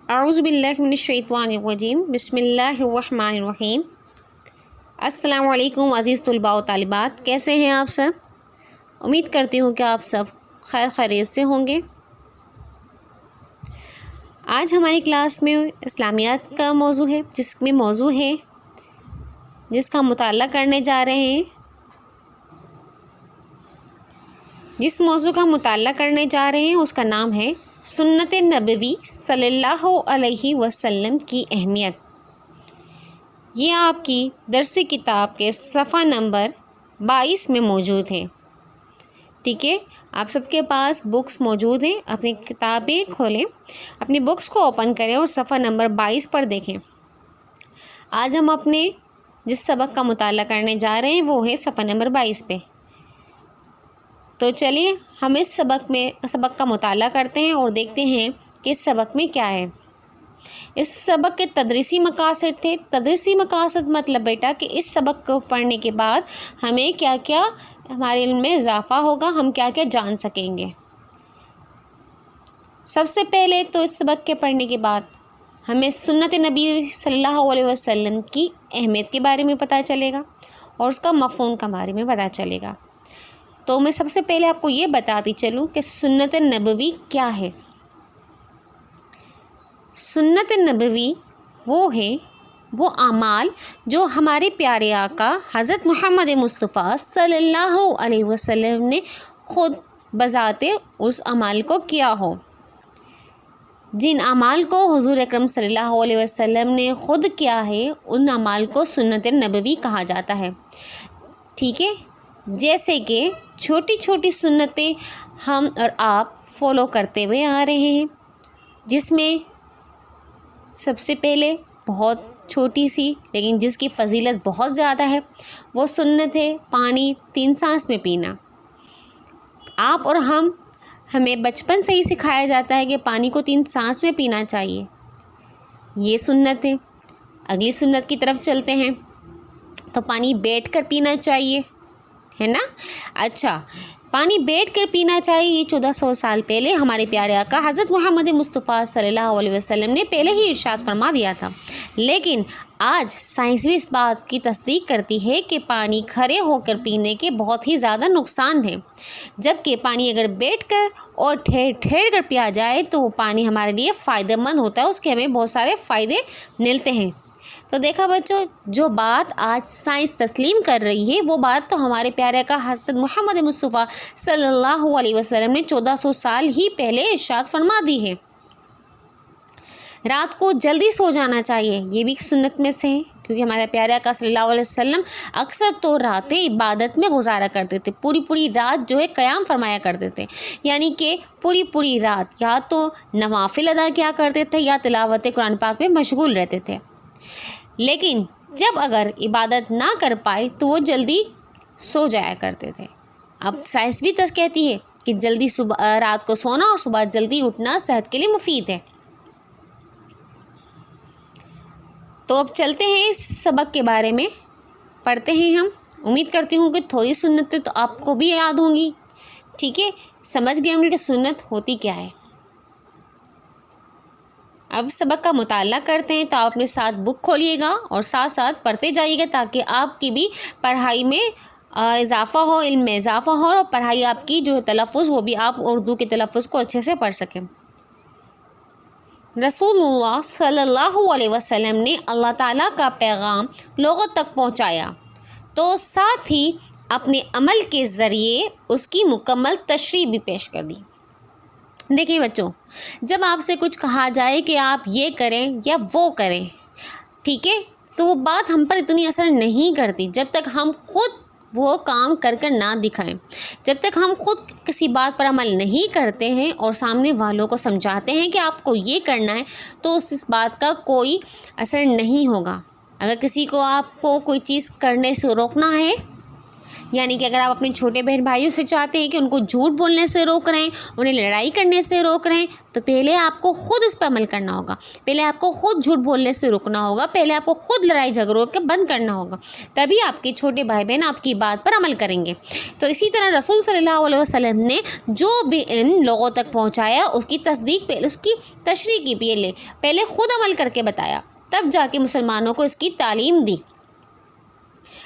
اعوذ باللہ من الشیطان الرجیم بسم اللہ الرحمن الرحیم۔ السلام علیکم عزیز طلباء و طالبات، کیسے ہیں آپ سب؟ امید کرتی ہوں کہ آپ سب خیر خیریت سے ہوں گے۔ آج ہماری کلاس میں اسلامیات کا موضوع ہے، جس کا مطالعہ کرنے جا رہے ہیں۔ جس موضوع کا مطالعہ کرنے جا رہے ہیں اس کا نام ہے سنت نبوی صلی اللہ علیہ وسلم کی اہمیت۔ یہ آپ کی درسی کتاب کے صفحہ نمبر 22 میں موجود ہے۔ ٹھیک ہے، آپ سب کے پاس بکس موجود ہیں، اپنی کتابیں کھولیں، اپنی بکس کو اوپن کریں اور صفحہ نمبر 22 پر دیکھیں۔ آج ہم اپنے جس سبق کا مطالعہ کرنے جا رہے ہیں وہ ہے صفحہ نمبر 22 پہ۔ تو چلیے ہم اس سبق کا مطالعہ کرتے ہیں اور دیکھتے ہیں کہ اس سبق میں کیا ہے۔ اس سبق کے تدریسی مقاصد تھے۔ تدریسی مقاصد مطلب بیٹا کہ اس سبق کو پڑھنے کے بعد ہمیں کیا کیا ہمارے علم میں اضافہ ہوگا، ہم کیا کیا جان سکیں گے۔ سب سے پہلے تو اس سبق کے پڑھنے کے بعد ہمیں سنت نبی صلی اللہ علیہ وسلم کی اہمیت کے بارے میں پتہ چلے گا اور اس کا مفہوم کے بارے میں پتہ چلے گا۔ تو میں سب سے پہلے آپ کو یہ بتاتی چلوں کہ سنت نبوی کیا ہے۔ سنت نبوی وہ اعمال جو ہمارے پیارے آقا حضرت محمد مصطفیٰ صلی اللہ علیہ وسلم نے خود بذات اس عمل کو کیا ہو۔ جن اعمال کو حضور اکرم صلی اللہ علیہ وسلم نے خود کیا ہے ان اعمال کو سنت نبوی کہا جاتا ہے۔ ٹھیک ہے، جیسے کہ چھوٹی چھوٹی سنتیں ہم اور آپ فالو کرتے ہوئے آ رہے ہیں، جس میں سب سے پہلے بہت چھوٹی سی لیکن جس کی فضیلت بہت زیادہ ہے وہ سنت ہے پانی 3 سانس میں پینا۔ آپ اور ہمیں بچپن سے ہی سکھایا جاتا ہے کہ پانی کو 3 سانس میں پینا چاہیے، یہ سنت ہے۔ اگلی سنت کی طرف چلتے ہیں تو پانی بیٹھ کر پینا چاہیے، ہے نا۔ اچھا، پانی بیٹھ کر پینا چاہیے، یہ 1400 سال پہلے ہمارے پیارے آقا حضرت محمد مصطفیٰ صلی اللہ علیہ وسلم نے پہلے ہی ارشاد فرما دیا تھا، لیکن آج سائنس بھی اس بات کی تصدیق کرتی ہے کہ پانی کھڑے ہو کر پینے کے بہت ہی زیادہ نقصان ہیں، جبکہ پانی اگر بیٹھ کر اور ٹھہر کر پیا جائے تو وہ پانی ہمارے لیے فائدہ مند ہوتا ہے، اس کے ہمیں بہت سارے فائدے ملتے ہیں۔ تو دیکھا بچوں، جو بات آج سائنس تسلیم کر رہی ہے وہ بات تو ہمارے پیارے کا حضرت محمد مصطفیٰ صلی اللہ علیہ وسلم نے 1400 سال ہی پہلے ارشاد فرما دی ہے۔ رات کو جلدی سو جانا چاہیے، یہ بھی سنت میں سے ہے، کیونکہ ہمارے پیارے کا صلی اللہ علیہ وسلم اکثر تو راتیں عبادت میں گزارا کرتے تھے، پوری رات جو ہے قیام فرمایا کرتے تھے، یعنی کہ پوری رات یا تو نوافل ادا کیا کرتے تھے یا تلاوت قرآن پاک میں مشغول رہتے تھے۔ لیکن جب اگر عبادت نہ کر پائے تو وہ جلدی سو جایا کرتے تھے۔ اب سائنس بھی کہتی ہے کہ جلدی رات کو سونا اور صبح جلدی اٹھنا صحت کے لیے مفید ہے۔ تو اب چلتے ہیں اس سبق کے بارے میں پڑھتے ہیں ہم۔ امید کرتی ہوں کہ تھوڑی سنتیں تو آپ کو بھی یاد ہوں گی، ٹھیک ہے، سمجھ گئے ہوں گے کہ سنت ہوتی کیا ہے۔ اب سبق کا مطالعہ کرتے ہیں تو آپ اپنے ساتھ بک کھولیے گا اور ساتھ ساتھ پڑھتے جائیے گا تاکہ آپ کی بھی پڑھائی میں اضافہ ہو، علم میں اضافہ ہو، اور پڑھائی آپ کی جو تلفظ وہ بھی آپ اردو کے تلفظ کو اچھے سے پڑھ سکیں۔ رسول اللہ صلی اللہ علیہ وسلم نے اللہ تعالیٰ کا پیغام لوگوں تک پہنچایا تو ساتھ ہی اپنے عمل کے ذریعے اس کی مکمل تشریح بھی پیش کر دی۔ دیکھیں بچوں، جب آپ سے کچھ کہا جائے کہ آپ یہ کریں یا وہ کریں، ٹھیک ہے، تو وہ بات ہم پر اتنی اثر نہیں کرتی جب تک ہم خود وہ کام کر نہ دکھائیں۔ جب تک ہم خود کسی بات پر عمل نہیں کرتے ہیں اور سامنے والوں کو سمجھاتے ہیں کہ آپ کو یہ کرنا ہے تو اس بات کا کوئی اثر نہیں ہوگا۔ اگر کسی کو آپ کو کوئی چیز کرنے سے روکنا ہے یعنی کہ اگر آپ اپنے چھوٹے بہن بھائیوں سے چاہتے ہیں کہ ان کو جھوٹ بولنے سے روک رہے ہیں، انہیں لڑائی کرنے سے روک رہے ہیں، تو پہلے آپ کو خود اس پر عمل کرنا ہوگا، پہلے آپ کو خود جھوٹ بولنے سے روکنا ہوگا، پہلے آپ کو خود لڑائی جھگڑوں کے بند کرنا ہوگا، تبھی آپ کے چھوٹے بھائی بہن آپ کی بات پر عمل کریں گے۔ تو اسی طرح رسول صلی اللہ علیہ وسلم نے جو بھی علم لوگوں تک پہنچایا اس کی تصدیق پہلے، اس کی تشریح کی پہلے خود عمل کر کے بتایا، تب جا کے مسلمانوں کو اس کی تعلیم دی۔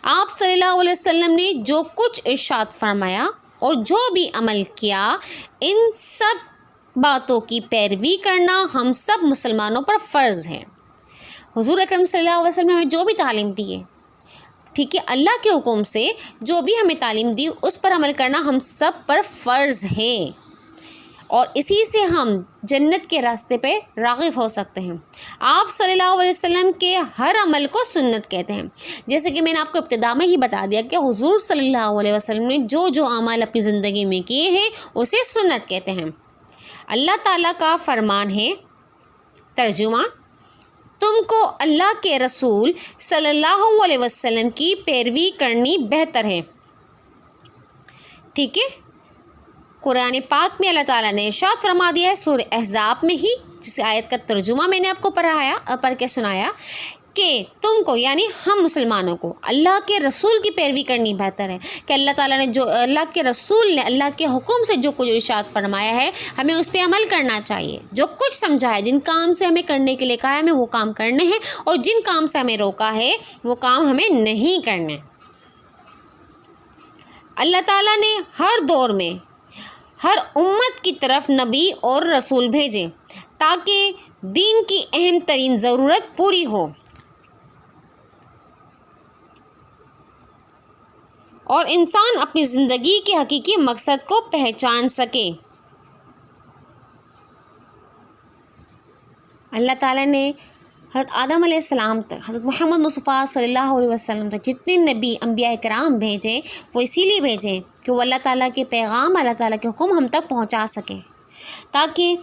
آپ صلی اللہ علیہ وسلم نے جو کچھ ارشاد فرمایا اور جو بھی عمل کیا، ان سب باتوں کی پیروی کرنا ہم سب مسلمانوں پر فرض ہے۔ حضور اکرم صلی اللہ علیہ وسلم نے ہمیں جو بھی تعلیم دی ہے، ٹھیک ہے، اللہ کے حکم سے جو بھی ہمیں تعلیم دی اس پر عمل کرنا ہم سب پر فرض ہے، اور اسی سے ہم جنت کے راستے پہ راغب ہو سکتے ہیں۔ آپ صلی اللہ علیہ وسلم کے ہر عمل کو سنت کہتے ہیں، جیسے کہ میں نے آپ کو ابتدا میں ہی بتا دیا کہ حضور صلی اللہ علیہ وسلم نے جو عمل اپنی زندگی میں کیے ہیں اسے سنت کہتے ہیں۔ اللہ تعالیٰ کا فرمان ہے، ترجمہ: تم کو اللہ کے رسول صلی اللہ علیہ وسلم کی پیروی کرنی بہتر ہے، ٹھیک ہے۔ قرآن پاک میں اللہ تعالیٰ نے ارشاد فرما دیا ہے سورہ احزاب میں ہی، جس آیت کا ترجمہ میں نے آپ کو پڑھ کے سنایا، کہ تم کو یعنی ہم مسلمانوں کو اللہ کے رسول کی پیروی کرنی بہتر ہے، کہ اللہ تعالیٰ نے جو اللہ کے رسول نے اللہ کے حکم سے جو کچھ ارشاد فرمایا ہے ہمیں اس پہ عمل کرنا چاہیے۔ جو کچھ سمجھا ہے، جن کام سے ہمیں کرنے کے لیے کہا ہے ہمیں وہ کام کرنے ہیں، اور جن کام سے ہمیں روکا ہے وہ کام ہمیں نہیں کرنے۔ اللہ تعالیٰ نے ہر دور میں ہر امت کی طرف نبی اور رسول بھیجے تاکہ دین کی اہم ترین ضرورت پوری ہو اور انسان اپنی زندگی کے حقیقی مقصد کو پہچان سکے۔ اللہ تعالیٰ نے حضرت آدم علیہ السلام تک، حضرت محمد مصطفیٰ صلی اللہ علیہ وسلم تک جتنے نبی انبیاء کرام بھیجے وہ اسی لیے بھیجے کہ وہ اللہ تعالیٰ کے پیغام، اللہ تعالیٰ کے حکم ہم تک پہنچا سکیں، تاکہ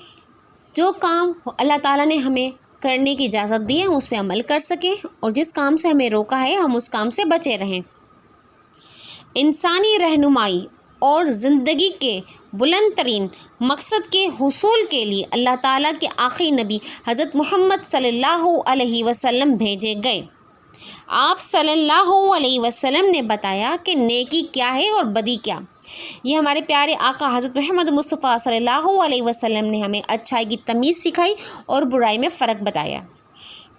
جو کام اللہ تعالیٰ نے ہمیں کرنے کی اجازت دی ہے ہم اس پہ عمل کر سکیں، اور جس کام سے ہمیں روکا ہے ہم اس کام سے بچے رہیں۔ انسانی رہنمائی اور زندگی کے بلند ترین مقصد کے حصول کے لیے اللہ تعالیٰ کے آخری نبی حضرت محمد صلی اللہ علیہ وسلم بھیجے گئے۔ آپ صلی اللہ علیہ وسلم نے بتایا کہ نیکی کیا ہے اور بدی کیا۔ یہ ہمارے پیارے آقا حضرت محمد مصطفیٰ صلی اللہ علیہ وسلم نے ہمیں اچھائی کی تمیز سکھائی اور برائی میں فرق بتایا۔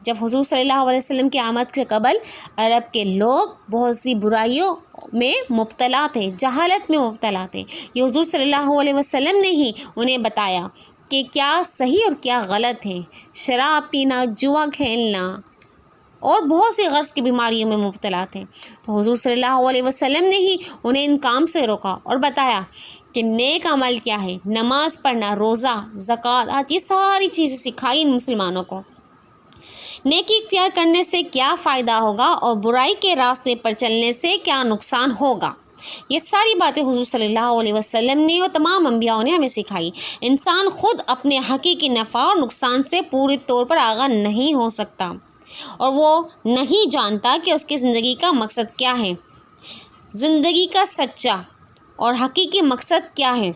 جب حضور صلی اللہ علیہ وسلم کی آمد سے قبل عرب کے لوگ بہت سی برائیوں میں مبتلا تھے، جہالت میں مبتلا تھے۔ یہ حضور صلی اللہ علیہ وسلم نے ہی انہیں بتایا کہ کیا صحیح اور کیا غلط ہے۔ شراب پینا، جوا کھیلنا اور بہت سی غرض کی بیماریوں میں مبتلا تھے، تو حضور صلی اللہ علیہ وسلم نے ہی انہیں ان کام سے روکا اور بتایا کہ نیک عمل کیا ہے، نماز پڑھنا، روزہ، زکوٰۃ، آج یہ ساری چیزیں سکھائی ان مسلمانوں کو۔ نیکی اختیار کرنے سے کیا فائدہ ہوگا اور برائی کے راستے پر چلنے سے کیا نقصان ہوگا، یہ ساری باتیں حضور صلی اللہ علیہ وسلم نے اور تمام انبیاء نے ہمیں سکھائی۔ انسان خود اپنے حقیقی نفع اور نقصان سے پورے طور پر آگاہ نہیں ہو سکتا، اور وہ نہیں جانتا کہ اس کی زندگی کا مقصد کیا ہے، زندگی کا سچا اور حقیقی مقصد کیا ہے۔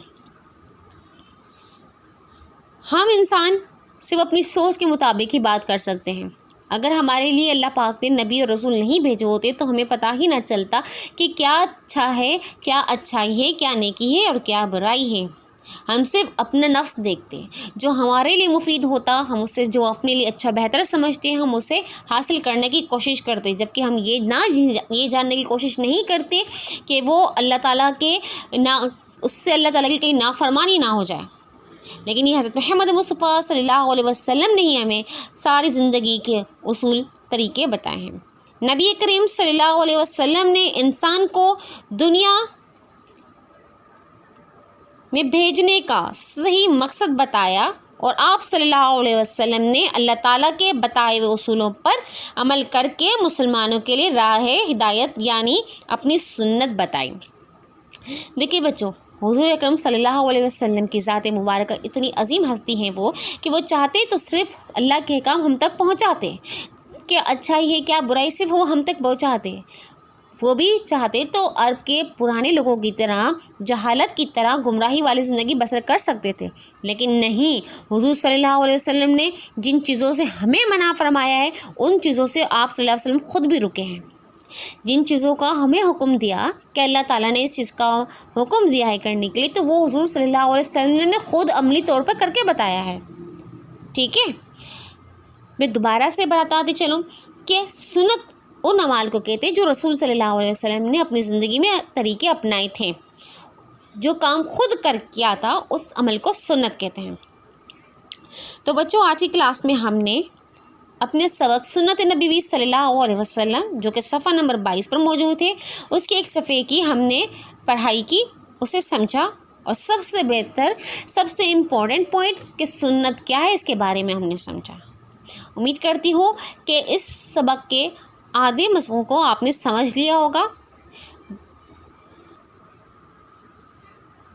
ہم انسان صرف اپنی سوچ کے مطابق ہی بات کر سکتے ہیں۔ اگر ہمارے لیے اللہ پاک نے نبی اور رسول نہیں بھیجے ہوتے تو ہمیں پتہ ہی نہ چلتا کہ کیا اچھا ہے، کیا اچھائی ہے، کیا نیکی ہے اور کیا برائی ہے۔ ہم صرف اپنا نفس دیکھتے ہیں، جو ہمارے لیے مفید ہوتا ہم اسے، جو اپنے لیے اچھا بہتر سمجھتے ہیں ہم اسے حاصل کرنے کی کوشش کرتے، جبکہ ہم یہ جاننے کی کوشش نہیں کرتے کہ وہ اللہ تعالیٰ کے اس سے اللہ تعالیٰ کی کہیں نافرمانی نہ ہو جائے۔ لیکن یہ حضرت محمد مصطفیٰ صلی اللہ علیہ وسلم نے ہی ہمیں ساری زندگی کے اصول طریقے بتائے ہیں۔ نبی کریم صلی اللہ علیہ وسلم نے انسان کو دنیا میں بھیجنے کا صحیح مقصد بتایا، اور آپ صلی اللہ علیہ وسلم نے اللہ تعالیٰ کے بتائے ہوئے اصولوں پر عمل کر کے مسلمانوں کے لیے راہ ہدایت یعنی اپنی سنت بتائی۔ دیکھیے بچوں، حضور اکرم صلی اللہ علیہ وسلم کی ذات مبارکہ اتنی عظیم ہستی ہیں وہ کہ وہ چاہتے تو صرف اللہ کے احکام ہم تک پہنچاتے، کیا اچھائی ہے کیا برائی صرف وہ ہم تک پہنچاتے۔ وہ بھی چاہتے تو عرب کے پرانے لوگوں کی طرح جہالت کی طرح گمراہی والی زندگی بسر کر سکتے تھے، لیکن نہیں، حضور صلی اللہ علیہ وسلم نے جن چیزوں سے ہمیں منع فرمایا ہے ان چیزوں سے آپ صلی اللہ علیہ وسلم خود بھی رکے ہیں۔ جن چیزوں کا ہمیں حکم دیا کہ اللہ تعالیٰ نے اس چیز کا حکم دیا ہے کرنے کے لیے، تو وہ حضور صلی اللہ علیہ وسلم نے خود عملی طور پر کر کے بتایا ہے۔ ٹھیک ہے، میں دوبارہ سے بتاتی چلوں کہ سنت ان اعمال کو کہتے ہیں جو رسول صلی اللہ علیہ وسلم نے اپنی زندگی میں طریقے اپنائے تھے، جو کام خود کر کیا تھا اس عمل کو سنت کہتے ہیں۔ تو بچوں، آج کی کلاس میں ہم نے اپنے سبق سنت نبوی صلی اللہ علیہ وسلم جو کہ صفحہ نمبر 22 پر موجود ہے، اس کے ایک صفحے کی ہم نے پڑھائی کی، اسے سمجھا، اور سب سے بہتر، سب سے امپورٹنٹ پوائنٹ کہ سنت کیا ہے اس کے بارے میں ہم نے سمجھا۔ امید کرتی ہوں کہ اس سبق کے آدھے مضمون کو آپ نے سمجھ لیا ہوگا۔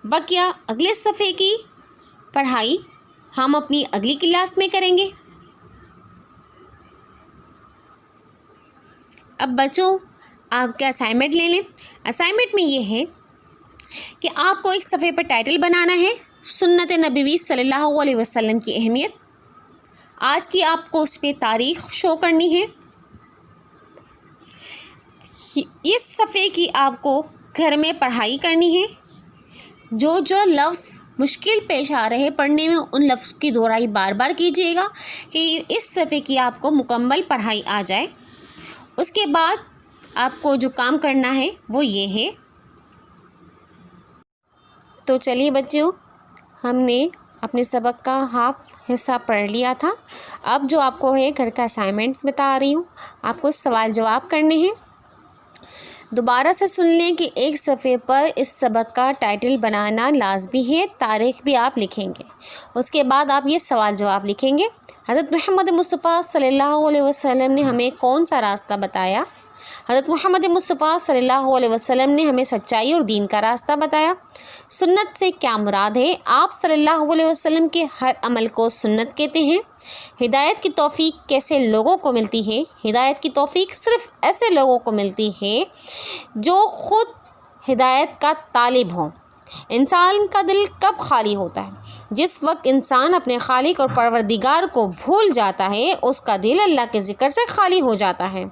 بقیہ اگلے صفحے کی پڑھائی ہم اپنی اگلی کلاس میں کریں گے۔ اب بچوں، آپ کا اسائنمنٹ لے لیں۔ اسائنمنٹ میں یہ ہے کہ آپ کو ایک صفحے پر ٹائٹل بنانا ہے، سنت نبوی صلی اللہ علیہ وسلم کی اہمیت۔ آج کی آپ کو اس پہ تاریخ شو کرنی ہے۔ اس صفحے کی آپ کو گھر میں پڑھائی کرنی ہے۔ جو لفظ مشکل پیش آ رہے پڑھنے میں، ان لفظ کی دہرائی بار بار کیجیے گا کہ اس صفحے کی آپ کو مکمل پڑھائی آ جائے۔ اس کے بعد آپ کو جو کام کرنا ہے وہ یہ ہے۔ تو چلیے بچوں، ہم نے اپنے سبق کا ہاف حصہ پڑھ لیا تھا۔ اب جو آپ کو ہے گھر کا اسائنمنٹ بتا رہی ہوں، آپ کو سوال جواب کرنے ہیں۔ دوبارہ سے سن لیں کہ ایک صفحے پر اس سبق کا ٹائٹل بنانا لازمی ہے، تاریخ بھی آپ لکھیں گے۔ اس کے بعد آپ یہ سوال جواب لکھیں گے۔ حضرت محمد مصطفیٰ صلی اللہ علیہ وسلم نے ہمیں کون سا راستہ بتایا؟ حضرت محمد مصطفیٰ صلی اللہ علیہ وسلم نے ہمیں سچائی اور دین کا راستہ بتایا۔ سنت سے کیا مراد ہے؟ آپ صلی اللہ علیہ وسلم کے ہر عمل کو سنت کہتے ہیں۔ ہدایت کی توفیق کیسے لوگوں کو ملتی ہے؟ ہدایت کی توفیق صرف ایسے لوگوں کو ملتی ہے جو خود ہدایت کا طالب ہوں۔ انسان کا دل کب خالی ہوتا ہے؟ جس وقت انسان اپنے خالق اور پروردگار کو بھول جاتا ہے، اس کا دل اللہ کے ذکر سے خالی ہو جاتا ہے۔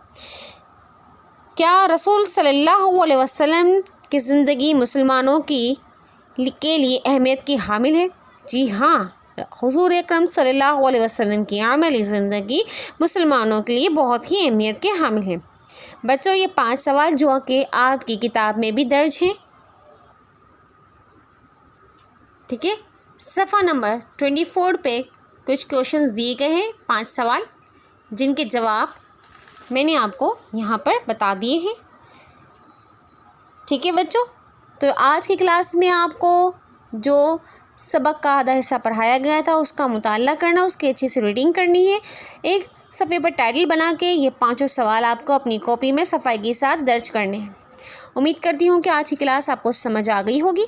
کیا رسول صلی اللہ علیہ وسلم کی زندگی مسلمانوں کے لیے اہمیت کی حامل ہے؟ جی ہاں، حضور اکرم صلی اللہ علیہ وسلم کی عملی زندگی مسلمانوں کے لیے بہت ہی اہمیت کے حامل ہے۔ بچوں، یہ 5 سوال جو کہ آپ کی کتاب میں بھی درج ہیں، ٹھیک ہے، صفحہ نمبر 24 پہ کچھ کوشچنز دیے گئے ہیں، 5 سوال جن کے جواب میں نے آپ کو یہاں پر بتا دیے ہیں۔ ٹھیک ہے بچوں، تو آج کی کلاس میں آپ کو جو سبق کا آدھا حصہ پڑھایا گیا تھا اس کا مطالعہ کرنا، اس کی اچھے سے ریڈنگ کرنی ہے۔ ایک صفحے پر ٹائٹل بنا کے یہ 5 سوال آپ کو اپنی کاپی میں صفائی کے ساتھ درج کرنے ہیں۔ امید کرتی ہوں کہ آج کی کلاس آپ کو سمجھ آ گئی ہوگی۔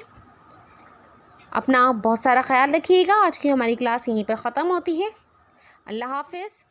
اپنا بہت سارا خیال رکھیے گا۔ آج کی ہماری کلاس یہیں پر ختم ہوتی ہے۔ اللہ حافظ۔